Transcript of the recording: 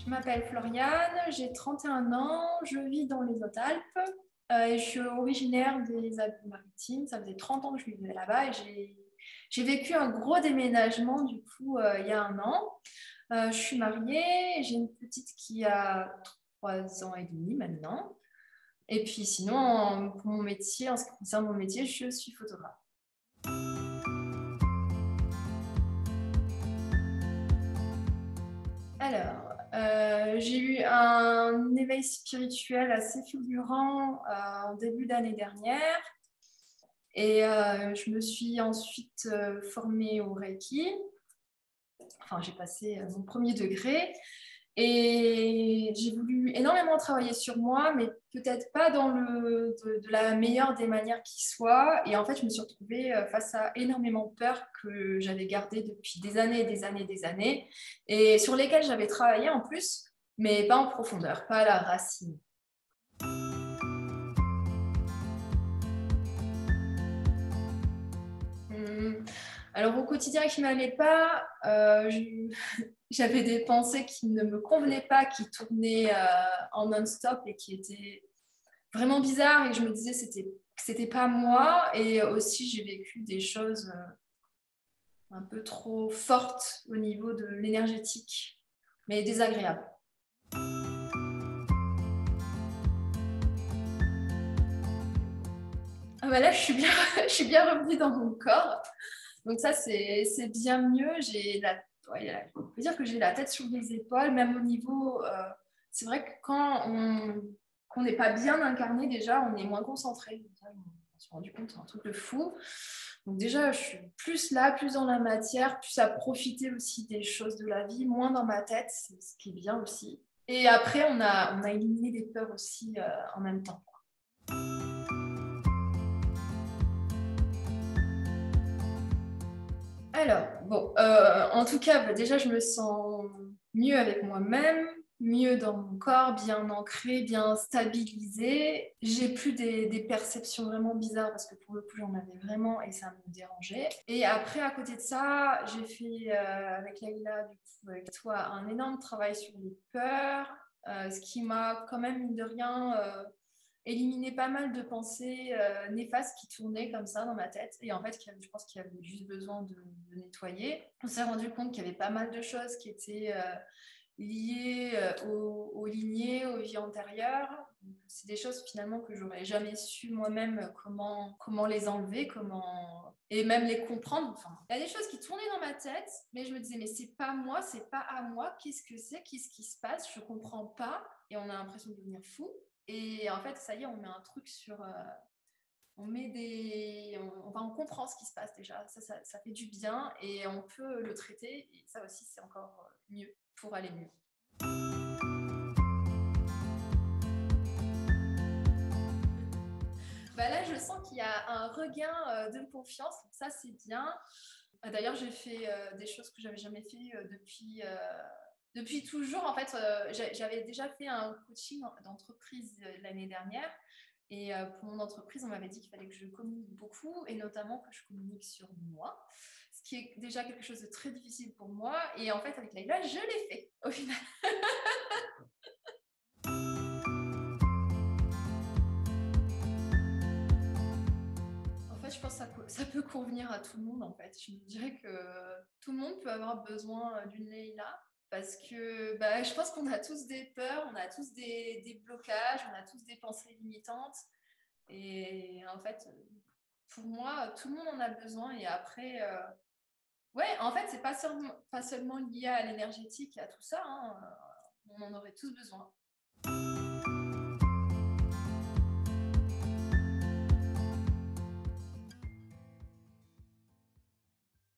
Je m'appelle Floriane, j'ai 31 ans, je vis dans les Hautes-Alpes et je suis originaire des Alpes-Maritimes. Ça faisait 30 ans que je vivais là-bas et j'ai vécu un gros déménagement du coup il y a un an. Je suis mariée, j'ai une petite qui a 3 ans et demi maintenant. Et puis sinon, pour mon métier, en ce qui concerne mon métier, je suis photographe. Alors, j'ai eu un éveil spirituel assez fulgurant en début d'année dernière et je me suis ensuite formée au Reiki. Enfin, j'ai passé mon premier degré et j'ai voulu énormément travailler sur moi, mais peut-être pas de la meilleure des manières qui soit. Et en fait, je me suis retrouvée face à énormément de peurs que j'avais gardées depuis des années et des années et des années, et sur lesquelles j'avais travaillé en plus, mais pas en profondeur, pas à la racine. Hum, Alors au quotidien qui m'allait pas, j'avais des pensées qui ne me convenaient pas, qui tournaient en non-stop et qui étaient vraiment bizarres. Et je me disais que c'était pas moi. Et aussi j'ai vécu des choses un peu trop fortes au niveau de l'énergétique, mais désagréables. Ah bah là je suis bien, je suis bien revenue dans mon corps. Donc ça, c'est bien mieux. On peut dire que j'ai la tête sur les épaules, même au niveau. C'est vrai que qu'on n'est pas bien incarné, déjà, on est moins concentré. Ça, je me suis rendu compte, c'est un truc de fou. Donc déjà, je suis plus là, plus dans la matière, plus à profiter aussi des choses de la vie, moins dans ma tête, c'est ce qui est bien aussi. Et après, on a éliminé des peurs aussi en même temps. Alors, bon, en tout cas, bah, déjà, je me sens mieux avec moi-même, mieux dans mon corps, bien ancré, bien stabilisé. J'ai plus des perceptions vraiment bizarres parce que pour le coup, j'en avais vraiment et ça me dérangeait. Et après, à côté de ça, j'ai fait avec Laïla, du coup, avec toi, un énorme travail sur les peurs, ce qui m'a quand même, mine de rien, éliminer pas mal de pensées néfastes qui tournaient comme ça dans ma tête. Et en fait, je pense qu'il y avait juste besoin de nettoyer. On s'est rendu compte qu'il y avait pas mal de choses qui étaient liées aux lignées, aux vies antérieures. C'est des choses finalement que j'aurais jamais su moi-même comment les enlever, et même les comprendre. Enfin, il y a des choses qui tournaient dans ma tête, mais je me disais, mais c'est pas moi, c'est pas à moi. Qu'est-ce que c'est? Qu'est-ce qui se passe? Je comprends pas. Et on a l'impression de devenir fou. Et en fait, ça y est, on met un truc sur. On met des. On comprend ce qui se passe déjà. Ça fait du bien et on peut le traiter. Et ça aussi, c'est encore mieux pour aller mieux. Bah là, je sens qu'il y a un regain de confiance. Donc ça, c'est bien. D'ailleurs, j'ai fait des choses que j'avais jamais fait depuis toujours. En fait, j'avais déjà fait un coaching d'entreprise l'année dernière. Et pour mon entreprise, on m'avait dit qu'il fallait que je communique beaucoup et notamment que je communique sur moi, ce qui est déjà quelque chose de très difficile pour moi. Et en fait, avec Laïla, je l'ai fait au final. En fait, je pense que ça peut convenir à tout le monde. En fait, je me dirais que tout le monde peut avoir besoin d'une Leïla parce que bah, je pense qu'on a tous des peurs, on a tous des blocages, on a tous des pensées limitantes. Et en fait, pour moi, tout le monde en a besoin. Et après, ouais, en fait, c'est pas seulement lié à l'énergétique et à tout ça, hein, on en aurait tous besoin.